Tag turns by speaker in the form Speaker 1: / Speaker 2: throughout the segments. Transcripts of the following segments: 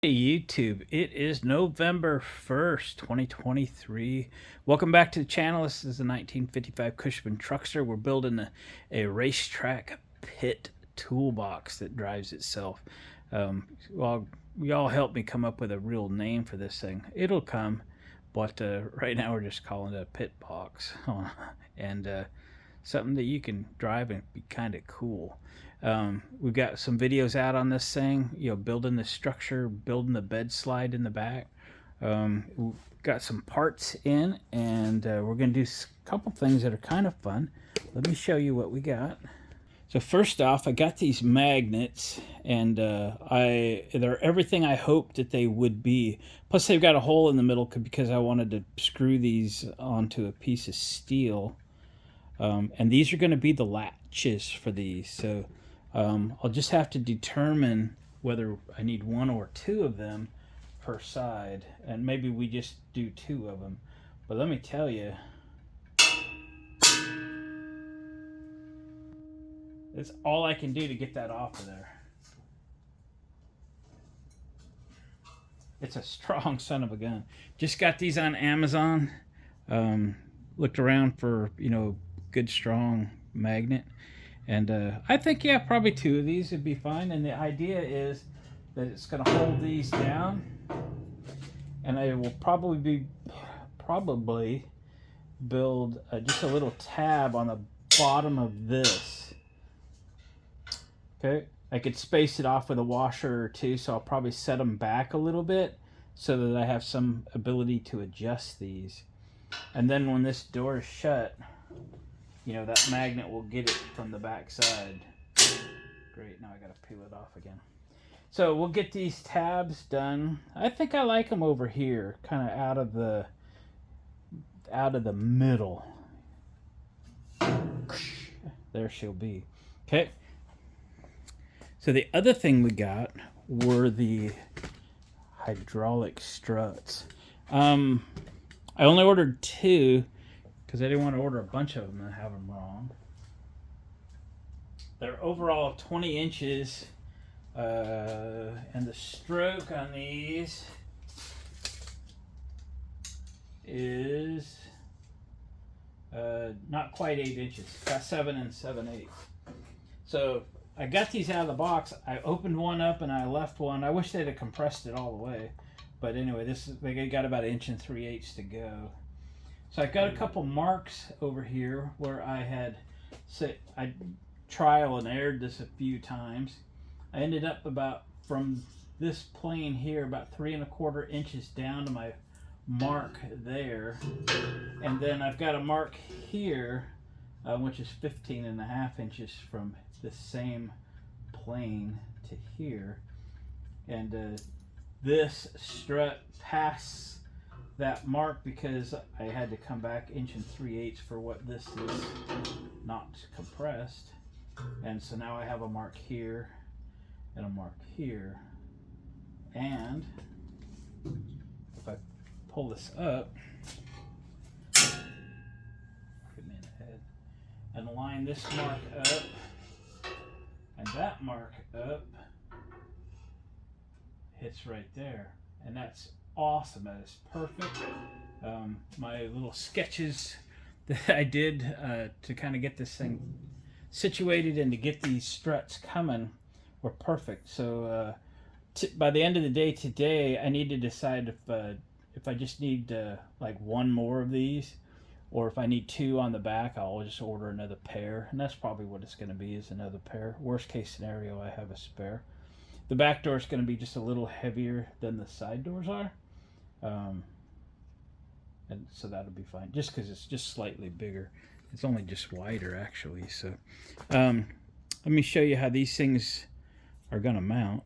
Speaker 1: Hey YouTube, it is November 1st, 2023. Welcome back to the channel. This is a 1955 Cushman Truckster. We're building a racetrack pit toolbox that drives itself. Well, y'all helped me come up with a real name for this thing. It'll come, but right now we're just calling it a pit box. and something that you can drive and be kind of cool. We've got some videos out on this thing, building the structure, building the bed slide in the back. We've got some parts in, and we're going to do a couple things that are kind of fun. Let me show you what we got. So first off, I got these magnets, and they're everything I hoped that they would be. Plus, they've got a hole in the middle because I wanted to screw these onto a piece of steel. And these are going to be the latches for these. So I'll just have to determine whether I need one or two of them per side. And maybe we just do two of them. But let me tell you, that's all I can do to get that off of there. It's a strong son of a gun. Just got these on Amazon. Looked around for, good strong magnet, and I think probably two of these would be fine. And the idea is that it's going to hold these down, and I will probably build just a little tab on the bottom of this. Okay, I could space it off with a washer or two, so I'll probably set them back a little bit so that I have some ability to adjust these. And then when this door is shut, that magnet will get it from the back side. Great, now I gotta peel it off again. So we'll get these tabs done. I think I like them over here, kind of out of the middle. There she'll be. Okay. So the other thing we got were the hydraulic struts. I only ordered two because I didn't want to order a bunch of them and have them wrong. They're overall 20 inches, and the stroke on these is not quite 8 inches. Got 7 and 7/8. So I got these out of the box. I opened one up and I left one. I wish they'd have compressed it all the way. But anyway, they got about 1 3/8 inches to go. So I got a couple marks over here where I trial and errored this a few times. I ended up about from this plane here about 3 1/4 inches down to my mark there, and then I've got a mark here, which is 15 1/2 inches from the same plane to here, and this strut passed that mark because I had to come back 1 3/8 inches for what this is not compressed. And so now I have a mark here and a mark here. And if I pull this up, give me a head, and line this mark up and that mark up, hits right there. And that's awesome. That is perfect. My little sketches that I did to kind of get this thing situated and to get these struts coming were perfect. So by the end of the day today, I need to decide if I just need like one more of these, or if I need two on the back, I'll just order another pair. And that's probably what it's going to be, is another pair. Worst case scenario, I have a spare. The back door is going to be just a little heavier than the side doors are. And so that'll be fine, just because it's just slightly bigger. It's only just wider, actually. So let me show you how these things are going to mount.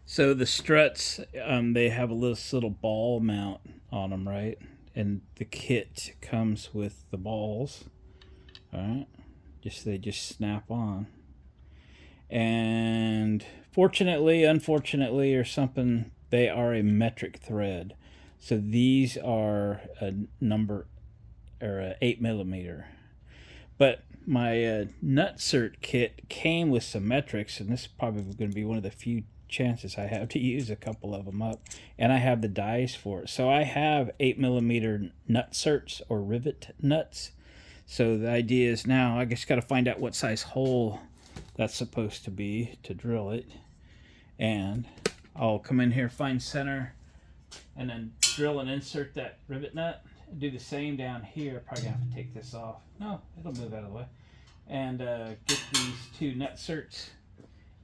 Speaker 1: So the struts, they have this little ball mount on them, right? And the kit comes with the balls. All right, they just snap on. And fortunately, unfortunately, or something, they are a metric thread. So these are a 8 millimeter. But my nut cert kit came with some metrics, and this is probably going to be one of the few chances I have to use a couple of them up. And I have the dies for it. So I have 8mm nut certs or rivet nuts. So the idea is now I just got to find out what size hole that's supposed to be to drill it. And I'll come in here, find center, and then drill and insert that rivet nut. Do the same down here. Probably gonna have to take this off. No, it'll move out of the way. And get these two nut certs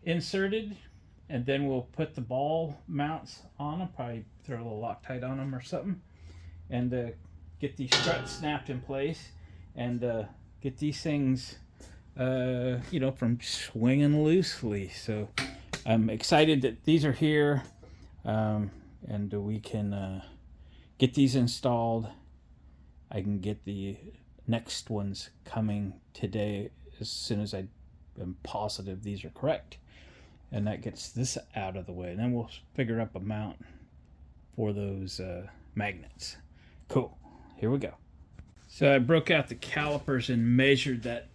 Speaker 1: inserted, and then we'll put the ball mounts on them. Probably throw a little Loctite on them or something, and get these struts snapped in place, and get these things, you know, from swinging loosely. So I'm excited that these are here, and we can get these installed. I can get the next ones coming today as soon as I am positive these are correct. And that gets this out of the way. And then we'll figure up a mount for those magnets. Cool. Here we go. So I broke out the calipers and measured that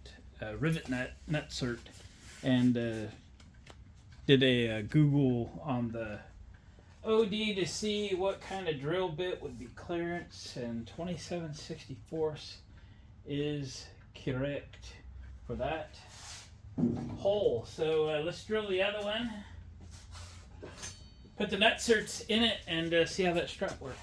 Speaker 1: rivet nut cert, and did a Google on the OD to see what kind of drill bit would be clearance, and 27/64 is correct for that hole. So let's drill the other one, put the nut certs in it, and see how that strut works.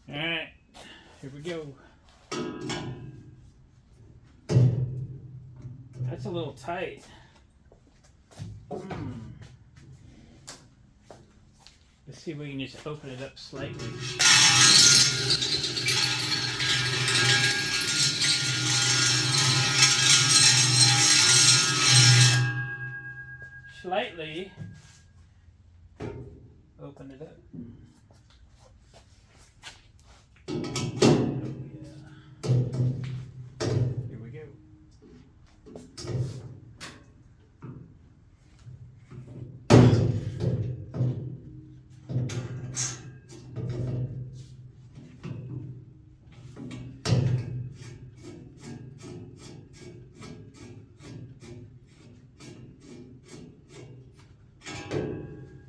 Speaker 1: Alright, here we go. That's a little tight. Let's see if we can just open it up slightly. Slightly. Open it up. Here we go.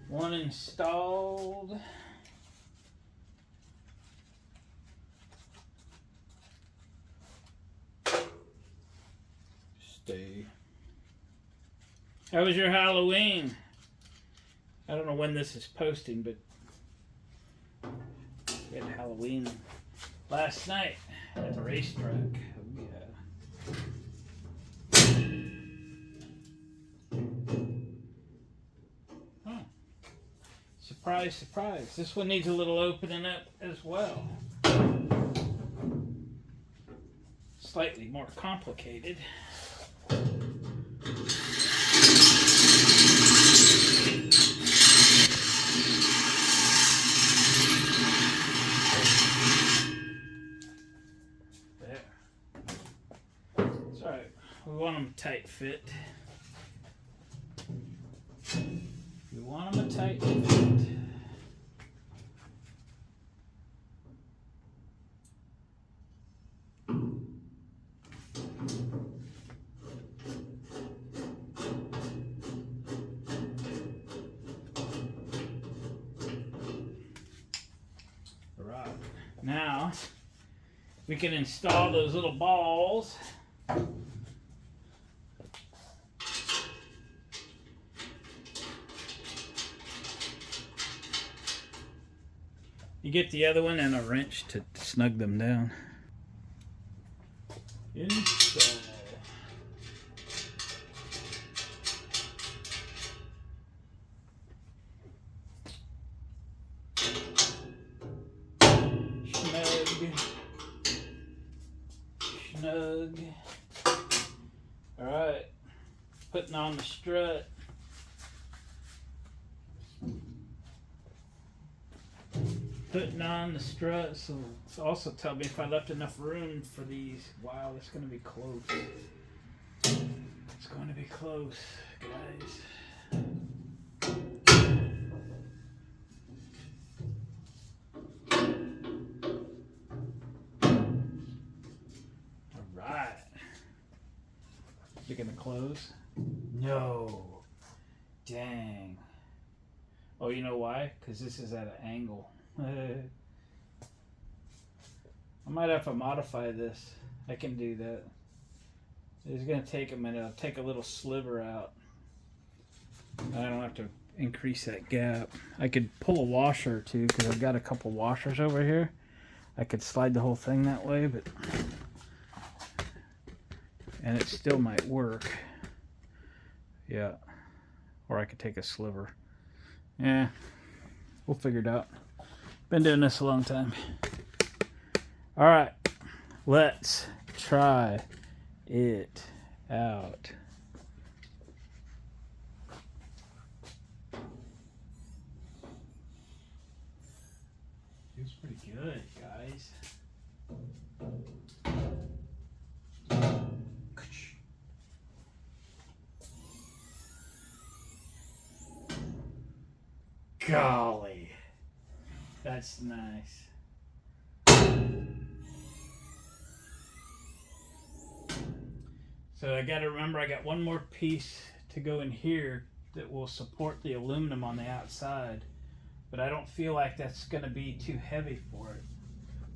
Speaker 1: One installed. Stay. How was your Halloween? I don't know when this is posting, but we had Halloween last night at the racetrack. Oh, yeah. Huh. Surprise, surprise. This one needs a little opening up as well. Slightly more complicated. There. It's alright. We want them tight fit. We want them a tight fit. Right. Now we can install those little balls. You get the other one and a wrench to snug them down. Install. Snug. Alright. Putting on the strut. putting on the struts. So also tell me if I left enough room for these. Wow, it's going to be close. It's going to be close, guys. All right. You're going to close? No. Dang. Oh, you know why? Because this is at an angle. I might have to modify this. I can do that. It's going to take a minute. I'll take a little sliver out. I don't have to increase that gap. I could pull a washer too, because I've got a couple washers over here. I could slide the whole thing that way, but and it still might work. Yeah. Or I could take a sliver. Yeah. We'll figure it out. Been doing this a long time. All right. Let's try it out. Feels pretty good, guys. Golly, that's nice. So I got to remember I got one more piece to go in here that will support the aluminum on the outside, but I don't feel like that's going to be too heavy for it.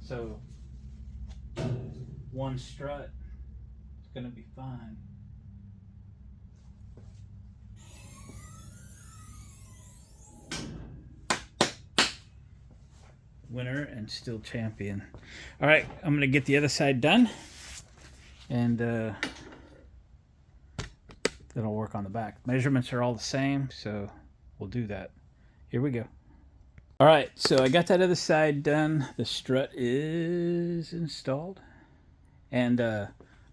Speaker 1: So one strut is going to be fine. Winner and still champion. All right, I'm going to get the other side done, and that'll work on the back. Measurements are all the same, so we'll do that. Here we go. All right, so I got that other side done. The strut is installed, and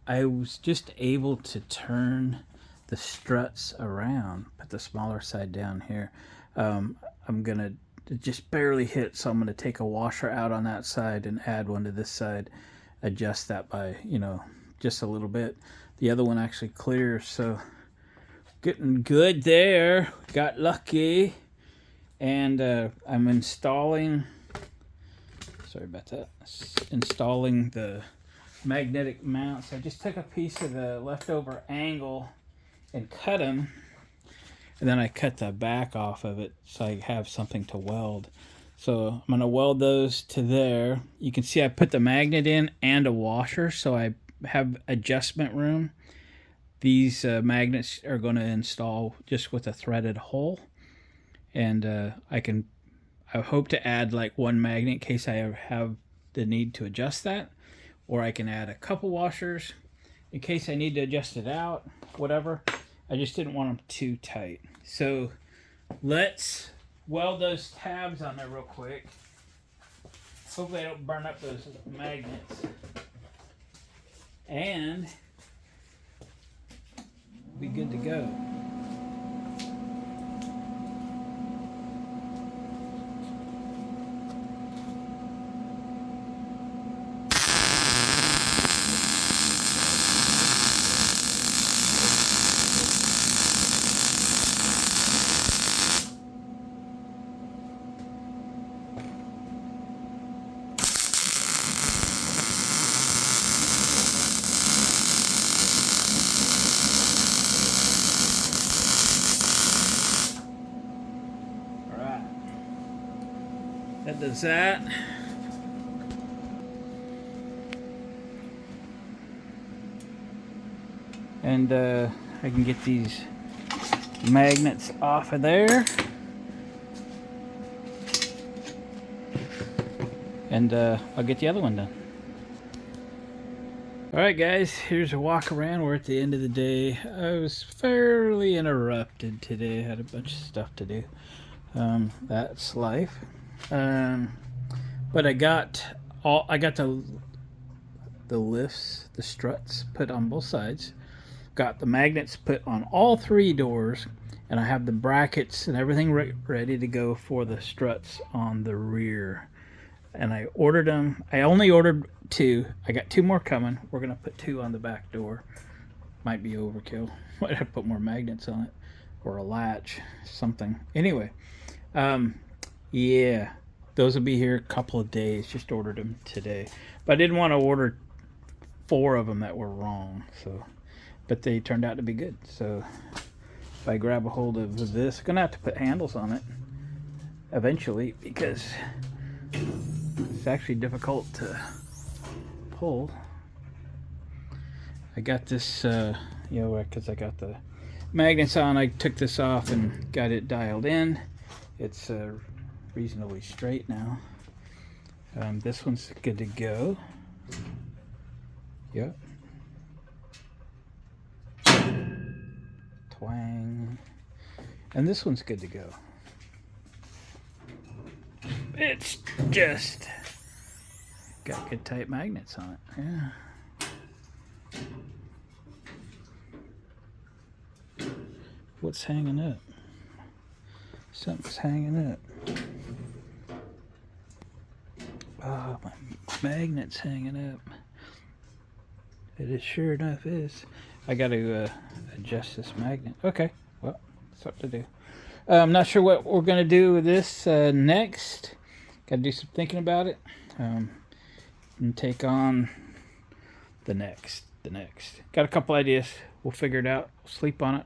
Speaker 1: I was just able to turn the struts around, put the smaller side down here. I'm gonna just barely hit, so I'm going to take a washer out on that side and add one to this side, adjust that by, just a little bit. The other one actually clears, so getting good there. Got lucky. And I'm installing, sorry about that, installing the magnetic mounts. I just took a piece of the leftover angle and cut them. And then I cut the back off of it so I have something to weld. So I'm going to weld those to there. You can see I put the magnet in and a washer, so I have adjustment room. These magnets are going to install just with a threaded hole. And I hope to add like one magnet in case I have the need to adjust that. Or I can add a couple washers in case I need to adjust it out, whatever. I just didn't want them too tight. So let's weld those tabs on there real quick. Hopefully I don't burn up those magnets. And be good to go. That does that. And I can get these magnets off of there. And I'll get the other one done. Alright guys, here's a walk around. We're at the end of the day. I was fairly interrupted today. I had a bunch of stuff to do. That's life. But I got the lifts, the struts put on both sides. Got the magnets put on all three doors, and I have the brackets and everything ready to go for the struts on the rear. and I ordered them. I only ordered 2. I got 2 more coming. We're gonna put 2 on the back door. Might be overkill. Might have to put more magnets on it, or a latch, something. Anyway, yeah, those will be here a couple of days. Just ordered them today, but I didn't want to order 4 of them that were wrong. So, but they turned out to be good. So if I grab a hold of this, I'm gonna have to put handles on it eventually because it's actually difficult to pull. I got this, you know, because I got the magnets on. I took this off and got it dialed in. It's reasonably straight now. This one's good to go. Yep. Twang. And this one's good to go. It's just got good tight magnets on it. Yeah. What's hanging up? Something's hanging up. Oh, my magnet's hanging up. It is sure enough is. I got to adjust this magnet. Okay, well, that's what to do. I'm not sure what we're going to do with this next. Got to do some thinking about it. And take on the next. Got a couple ideas. We'll figure it out. We'll sleep on it.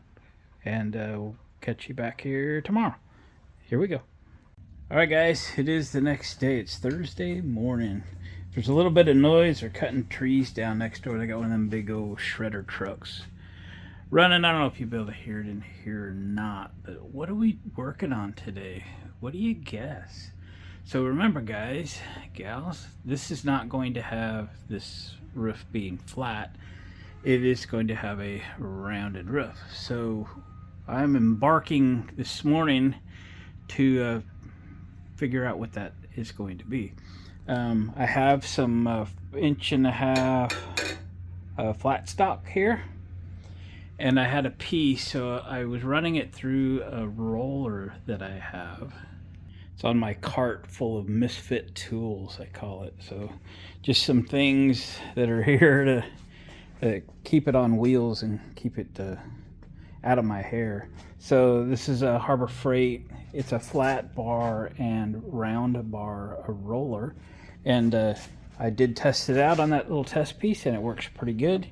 Speaker 1: And we'll catch you back here tomorrow. Here we go. All right, guys. It is the next day. It's Thursday morning. There's a little bit of noise. They're cutting trees down next door. They got one of them big old shredder trucks running. I don't know if you'll be able to hear it in here or not, but what are we working on today? What do you guess? So remember, guys, gals, this is not going to have this roof being flat. It is going to have a rounded roof. So I'm embarking this morning to figure out what that is going to be. I have some 1.5 inch flat stock here, and I had a piece, so I was running it through a roller that I have. It's on my cart full of misfit tools, I call it. So just some things that are here to keep it on wheels and keep it out of my hair. So this is a Harbor Freight. It's a flat bar and round bar roller, and I did test it out on that little test piece, and it works pretty good.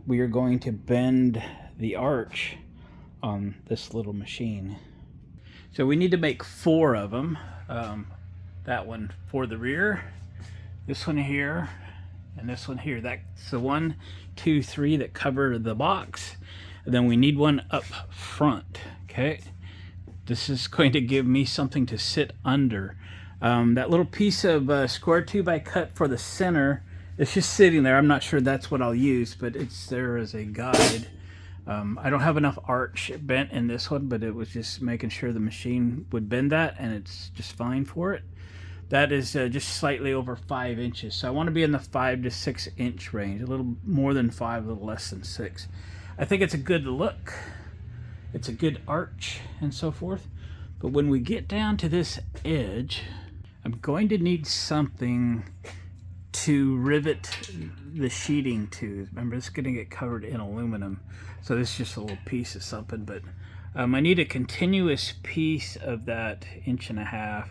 Speaker 1: We are going to bend the arch on this little machine. So we need to make 4 of them. That one for the rear, this one here, and this one here. That's the 1, 2, 3 that cover the box. And then we need one up front, okay? This is going to give me something to sit under. That little piece of square tube I cut for the center, it's just sitting there. I'm not sure that's what I'll use, but it's there as a guide. I don't have enough arch bent in this one, but it was just making sure the machine would bend that, and it's just fine for it. That is just slightly over 5 inches. So I want to be in the 5 to 6 inch range, a little more than 5, a little less than 6. I think it's a good look. It's a good arch and so forth. But when we get down to this edge, I'm going to need something to rivet the sheeting to. Remember, it's going to get covered in aluminum. So this is just a little piece of something. But I need a continuous piece of that 1.5 inch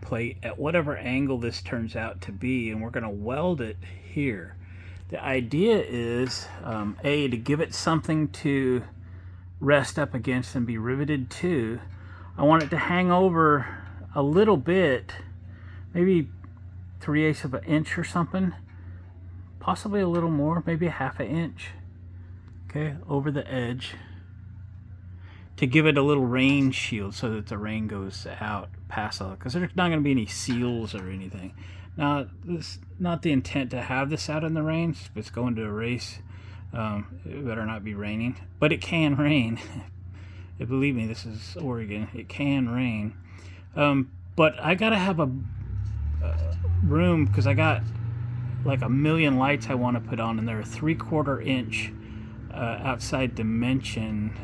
Speaker 1: plate at whatever angle this turns out to be. And we're going to weld it here. The idea is, A, to give it something to rest up against and be riveted to. I want it to hang over a little bit, maybe 3/8 of an inch or something, possibly a little more, maybe 1/2 inch, okay, over the edge, to give it a little rain shield so that the rain goes out past all, because there's not going to be any seals or anything. Now, it's not the intent to have this out in the rain. If it's going to a race, it better not be raining. But it can rain. Believe me, this is Oregon. It can rain. But I got to have a room, because I got like 1 million lights I want to put on, and they're a 3/4 inch outside dimension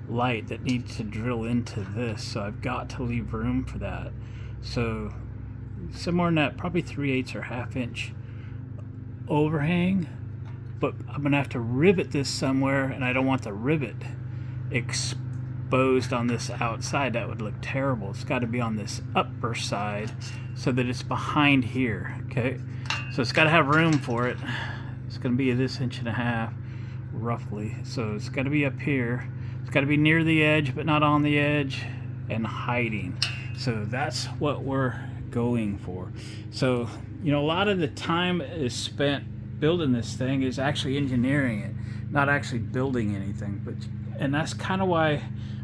Speaker 1: light that needs to drill into this. So I've got to leave room for that. So somewhere in that probably 3/8 or 1/2 inch overhang, but I'm gonna have to rivet this somewhere, and I don't want the rivet exposed on this outside. That would look terrible. It's got to be on this upper side so that it's behind here. Okay, so it's got to have room for it. It's gonna be this 1.5 inches roughly, so it's got to be up here. It's got to be near the edge but not on the edge and hiding. So that's what we're going for. So, you know, a lot of the time is spent building this thing is actually engineering it, not actually building anything. And that's kind of why,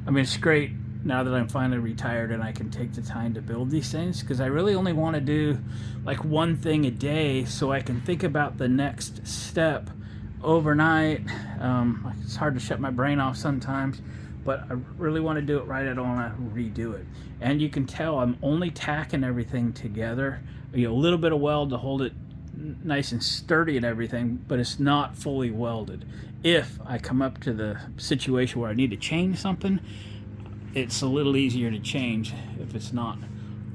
Speaker 1: I mean, it's great now that I'm finally retired and I can take the time to build these things, because I really only want to do like one thing a day so I can think about the next step overnight. It's hard to shut my brain off sometimes, but I really want to do it right. I don't want to redo it. And you can tell I'm only tacking everything together, you know, a little bit of weld to hold it nice and sturdy and everything, but it's not fully welded. If I come up to the situation where I need to change something, it's a little easier to change if it's not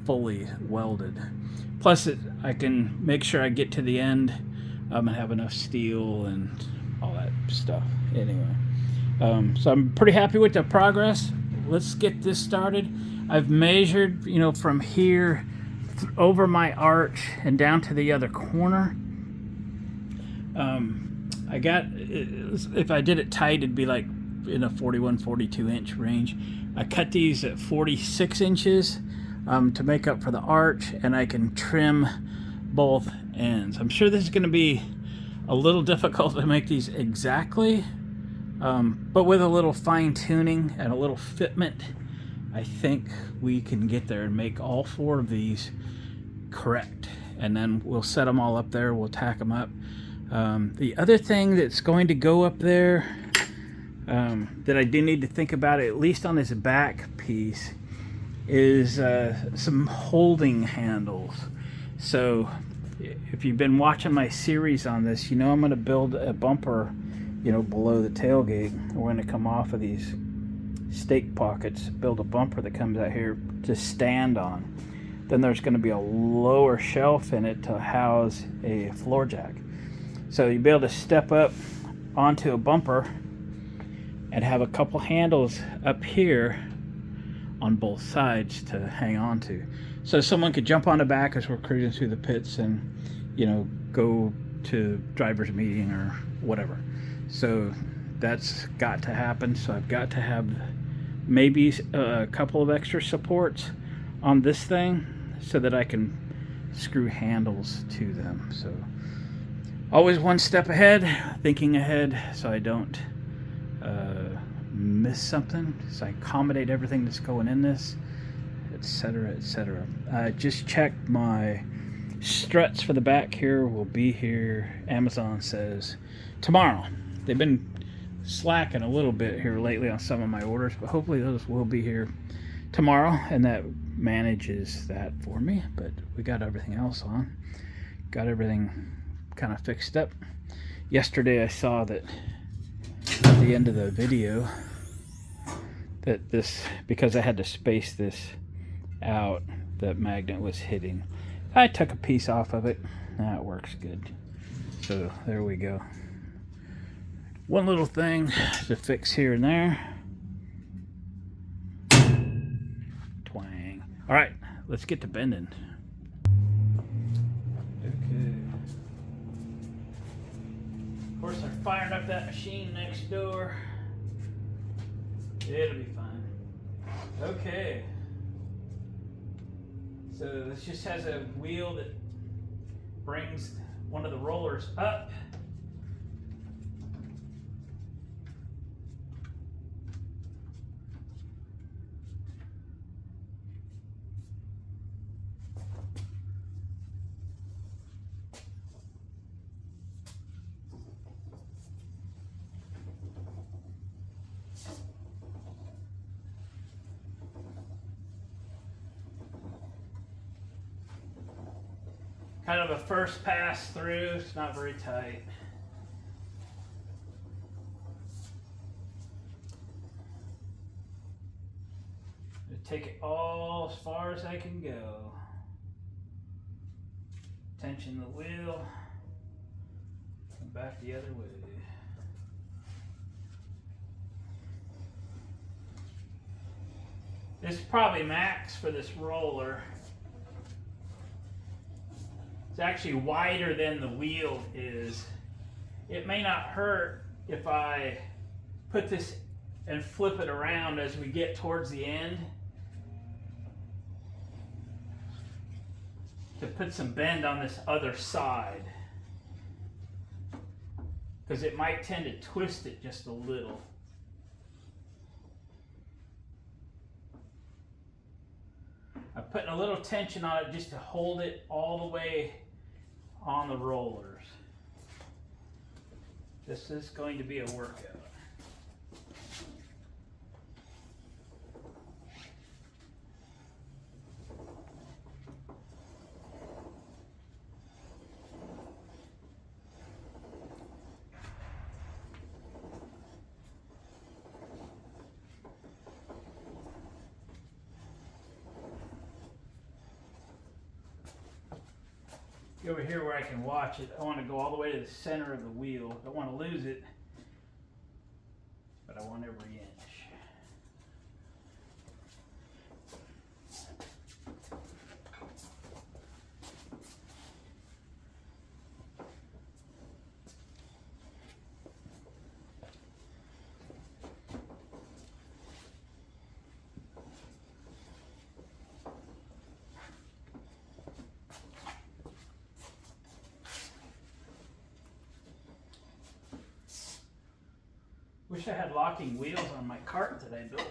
Speaker 1: fully welded. Plus, I can make sure I get to the end and have enough steel and all that stuff. Anyway, so I'm pretty happy with the progress. Let's get this started. I've measured, you know, from here over my arch and down to the other corner. I got, if I did it tight, it'd be like in a 41, 42 inch range. I cut these at 46 inches to make up for the arch, and I can trim both ends. I'm sure this is going to be a little difficult to make these exactly, but with a little fine tuning and a little fitment, I think we can get there and make all 4 of these correct. And then we'll set them all up there, we'll tack them up. The other thing that's going to go up there that I do need to think about, at least on this back piece, is some holding handles. So if you've been watching my series on this, you know I'm going to build a bumper, you know, below the tailgate. We're going to come off of these stake pockets, build a bumper that comes out here to stand on. Then there's going to be a lower shelf in it to house a floor jack. So you'll be able to step up onto a bumper and have a couple handles up here on both sides to hang on to. So someone could jump on the back as we're cruising through the pits and, you know, go to driver's meeting or whatever. So that's got to happen. So I've got to have maybe a couple of extra supports on this thing so that I can screw handles to them. So always one step ahead, thinking ahead so I don't miss something, so I accommodate everything that's going in this, etc., etc. I just checked my struts for the back here will be here, Amazon says, tomorrow. They've been slacking a little bit here lately on some of my orders, but hopefully those will be here tomorrow, and that manages that for me. But we got everything else on. Got everything kind of fixed up. Yesterday I saw that at the end of the video that this, because I had to space this out, that magnet was hitting. I took a piece off of it. That works good. So there we go. One little thing to fix here and there. Twang. All right, let's get to bending. Okay. Of course, I fired up that machine next door. It'll be fine. Okay. So this just has a wheel that brings one of the rollers up. Kind of a first pass through, it's not very tight. Take it all as far as I can go. tension the wheel, and back the other way. This is probably max for this roller. It's actually wider than the wheel is. It may not hurt if I put this and flip it around as we get towards the end to put some bend on this other side, because it might tend to twist it just a little. I'm putting a little tension on it just to hold it all the way on the rollers. This is going to be a workout. Over here where I can watch it, I want to go all the way to the center of the wheel. Don't want to lose it, but I want every inch. Wish I had locking wheels on my cart that I built.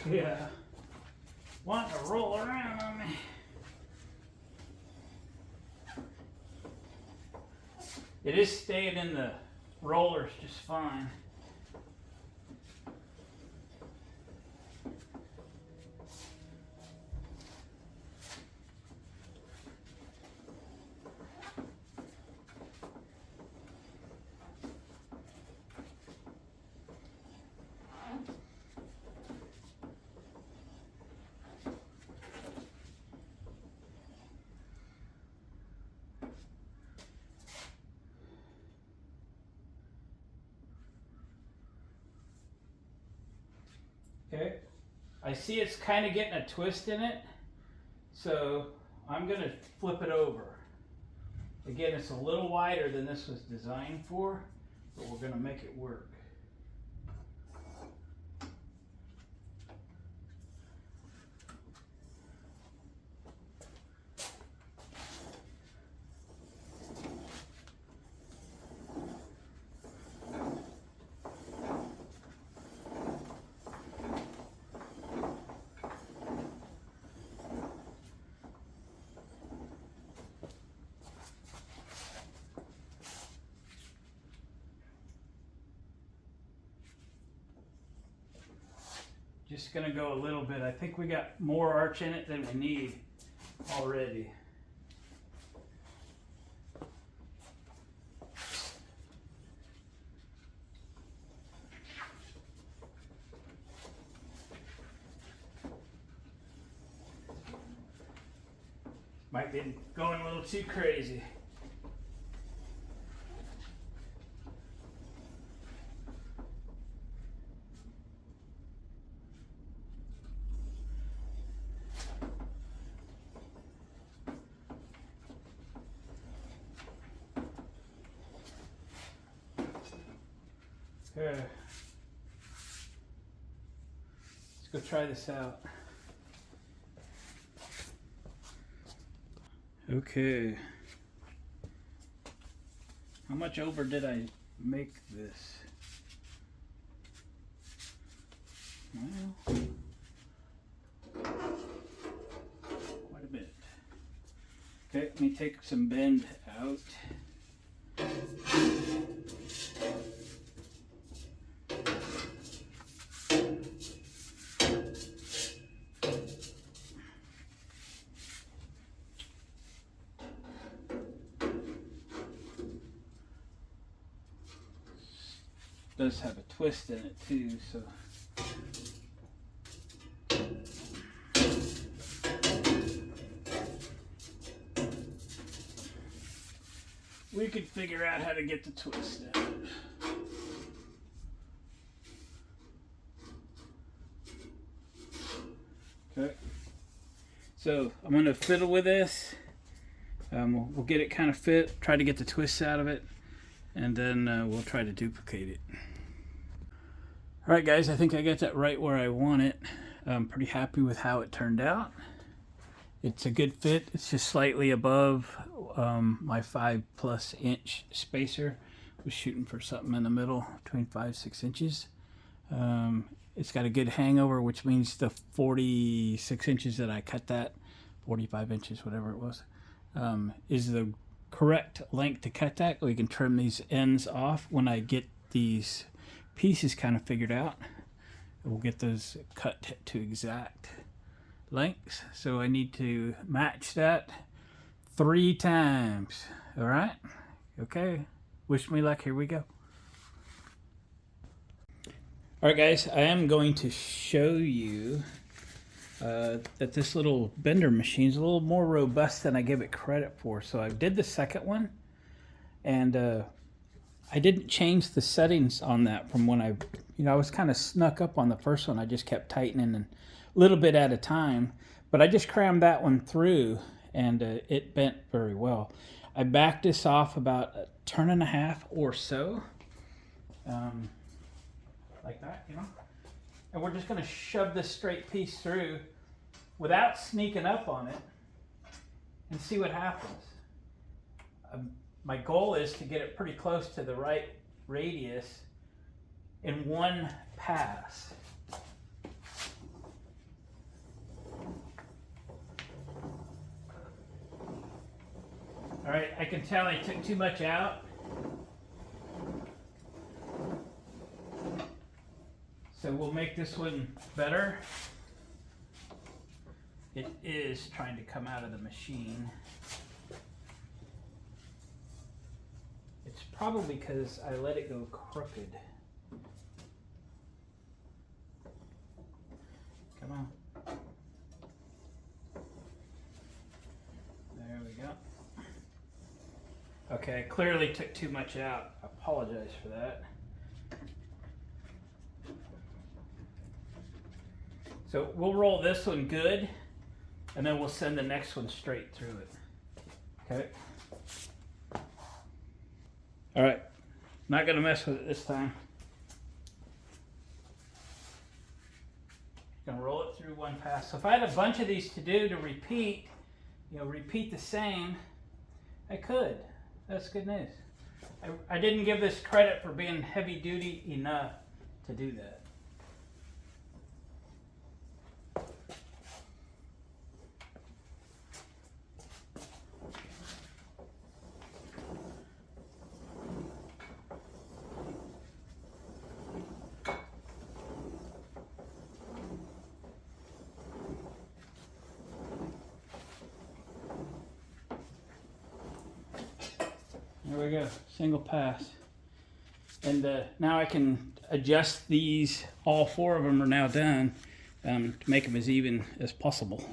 Speaker 1: Yeah, wanting to roll around on me. It is staying in the rollers just fine. Okay, I see it's kind of getting a twist in it, so I'm going to flip it over. Again, it's a little wider than this was designed for, but we're going to make it work. Just gonna go a little bit. I think we got more arch in it than we need already. Might be going a little too crazy. Okay. Let's go try this out. Okay. How much over did I make this? Well, quite a bit. Okay, let me take some bend out. Does have a twist in it too, so we could figure out how to get the twist out. Okay, so I'm going to fiddle with this. We'll get it kind of fit, try to get the twists out of it, and then we'll try to duplicate it. Alright guys, I think I got that right where I want it. I'm pretty happy with how it turned out. It's a good fit. It's just slightly above my 5+ inch spacer. I was shooting for something in the middle between 5-6 inches. It's got a good hangover, which means the 46 inches that I cut that, 45 inches, whatever it was, is the correct length to cut that. We can trim these ends off when I get these pieces kind of figured out. We'll get those cut to exact lengths. So I need to match that 3 times. All right. Okay. Wish me luck. Here we go. All right, guys. I am going to show you that this little bender machine is a little more robust than I give it credit for. So I did the second one, and I didn't change the settings on that from when I was kind of snuck up on the first one. I just kept tightening a little bit at a time, but I just crammed that one through, and it bent very well. I backed this off about 1.5 turns or so, like that, and we're just going to shove this straight piece through without sneaking up on it and see what happens. My goal is to get it pretty close to the right radius in one pass. All right, I can tell I took too much out. So we'll make this one better. It is trying to come out of the machine. It's probably because I let it go crooked. Come on. There we go. Okay, I clearly took too much out. I apologize for that. So we'll roll this one good, and then we'll send the next one straight through it. Okay. All right, not gonna mess with it this time. Gonna roll it through one pass. So if I had a bunch of these to do to repeat, repeat the same, I could. That's good news. I didn't give this credit for being heavy duty enough to do that. There we go, single pass. And now I can adjust these. All 4 of them are now done to make them as even as possible.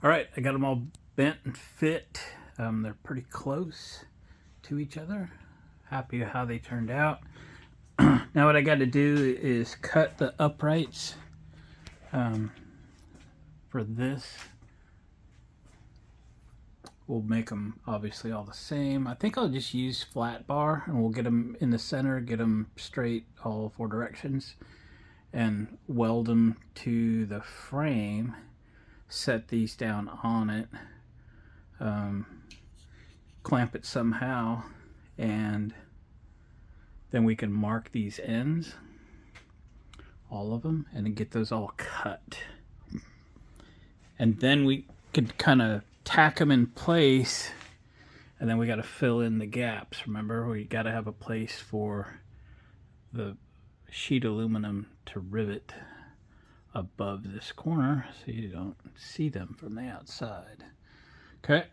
Speaker 1: All right, I got them all bent and fit. They're pretty close to each other. Happy with how they turned out. Now what I got to do is cut the uprights for this. We'll make them obviously all the same. I think I'll just use flat bar, and we'll get them in the center, get them straight all 4 directions, and weld them to the frame. Set these down on it. clamp it somehow, and then we can mark these ends, all of them, and then get those all cut. And then we could kind of tack them in place, and then we got to fill in the gaps. Remember, we got to have a place for the sheet aluminum to rivet above this corner so you don't see them from the outside. Okay,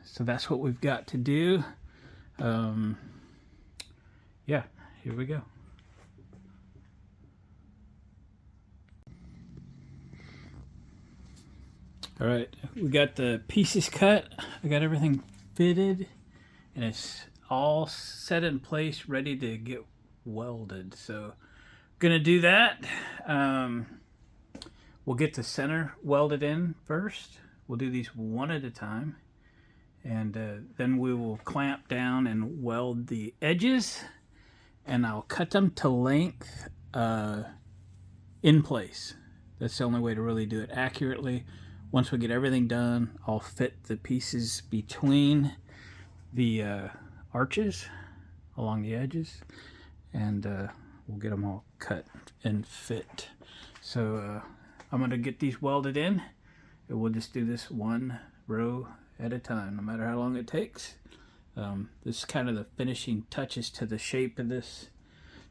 Speaker 1: so that's what we've got to do. Yeah, here we go. All right, we got the pieces cut. I got everything fitted, and it's all set in place, ready to get welded. So, gonna do that. We'll get the center welded in first. We'll do these one at a time, and then we will clamp down and weld the edges, and I'll cut them to length in place. That's the only way to really do it accurately. Once we get everything done, I'll fit the pieces between the arches along the edges, and we'll get them all cut and fit. So I'm going to get these welded in, and we'll just do this one row at a time, no matter how long it takes. This is kind of the finishing touches to the shape of this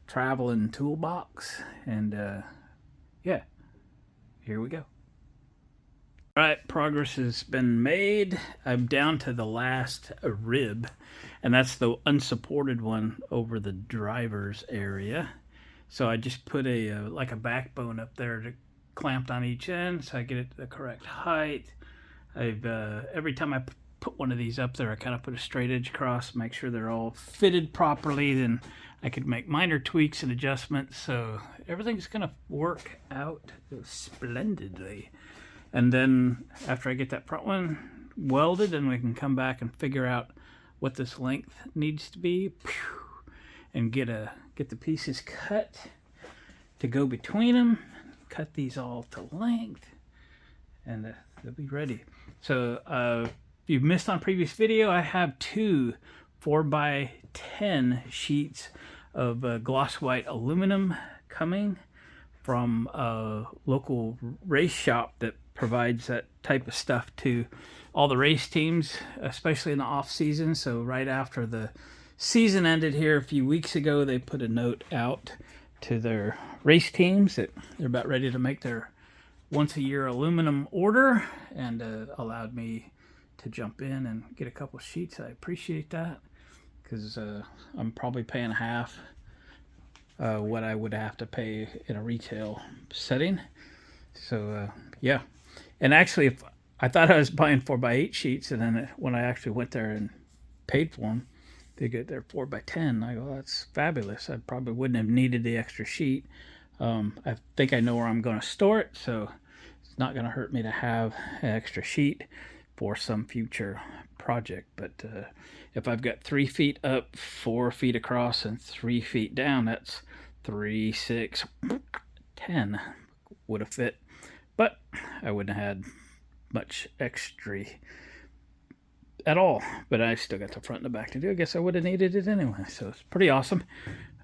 Speaker 1: traveling toolbox, and yeah, here we go. All right, progress has been made. I'm down to the last rib, and that's the unsupported one over the driver's area. So I just put a like a backbone up there to clamped on each end, so I get it the correct height. I've every time I put one of these up there, I kind of put a straight edge across, make sure they're all fitted properly. Then I could make minor tweaks and adjustments, so everything's gonna work out splendidly. And then after I get that front one welded, then we can come back and figure out what this length needs to be, and get the pieces cut to go between them. Cut these all to length, and they'll be ready. So if you've missed on previous video, I have two 4x10 sheets of gloss white aluminum coming from a local race shop that provides that type of stuff to all the race teams, especially in the off season. So right after the season ended here a few weeks ago, they put a note out to their race teams that they're about ready to make their once a year aluminum order, and allowed me to jump in and get a couple sheets. I appreciate that, because I'm probably paying half what I would have to pay in a retail setting. So yeah. And actually, if I thought I was buying 4x8 sheets, and then when I actually went there and paid for them, they get their 4x10. I go, that's fabulous. I probably wouldn't have needed the extra sheet. I think I know where I'm going to store it, so it's not going to hurt me to have an extra sheet for some future project. But if I've got 3 feet up, 4 feet across, and 3 feet down, that's 3, 6, 10 would have fit. But I wouldn't have had much extra at all. But I still got the front and the back to do. I guess I would have needed it anyway. So it's pretty awesome.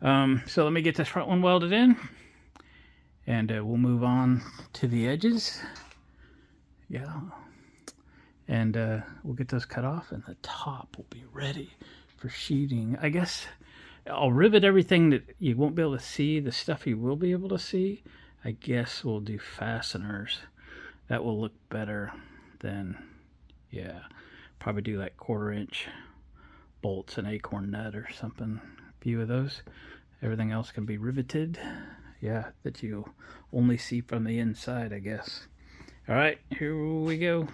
Speaker 1: So let me get this front one welded in, and we'll move on to the edges. Yeah. And we'll get those cut off, and the top will be ready for sheeting. I guess I'll rivet everything that you won't be able to see. The stuff you will be able to see, I guess we'll do fasteners. That will look better than, yeah, probably do like 1/4 inch bolts, an acorn nut or something, a few of those. Everything else can be riveted, yeah, that you'll only see from the inside, I guess. All right, here we go.